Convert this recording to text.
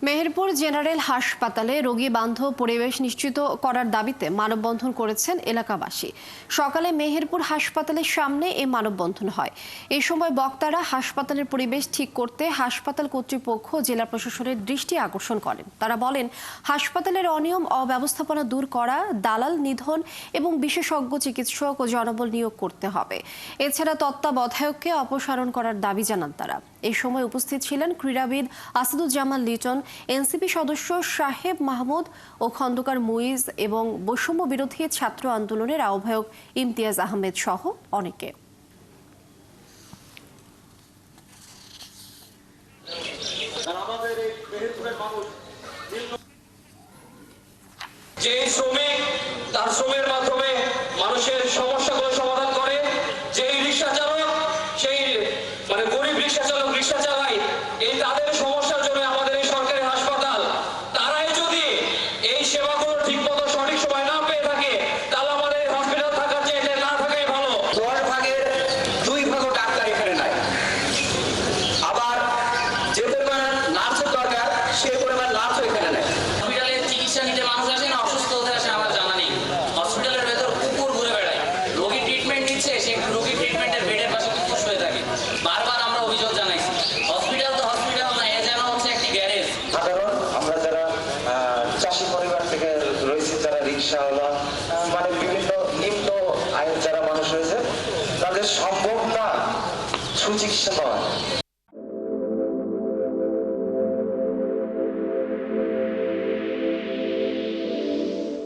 Meherpur general হাসপাতালে রোগী বান্ধব পরিবেশ নিশ্চিত করার দাবিতে মানববন্ধন করেছেন এলাকাবাসী। সকালে মেহেরপুর হাসপাতালের সামনে এই মানববন্ধন হয়। এই সময় বক্তারা হাসপাতালের পরিবেশ ঠিক করতে হাসপাতাল কর্তৃপক্ষ জেলা প্রশাসনের দৃষ্টি আকর্ষণ করেন। তারা বলেন, হাসপাতালের অনিয়ম অব্যবস্থাপনা দূর করা, দালাল নিধন এবং বিশেষজ্ঞ চিকিৎসক ও জনবল নিয়োগ করতে হবে। এছাড়া তত্ত্বাবধায়ককে অপসারণ করার দাবি জানান তারা। এই সময় উপস্থিত ছিলেন ক্রীড়াবিদ আসাদুজ্জামান লিটন, এনসিপি সদস্য সাহেব মাহমুদ ও খন্দকার মুইজ এবং বৈষম্য বিরোধী ছাত্র আন্দোলনের আহ্বায়ক ইমতিয়াজ আহমেদ সহ অনেকে। যে শ্রমিক তার শ্রমের মাধ্যমে মানুষের সমস্যাগুলো সমাধান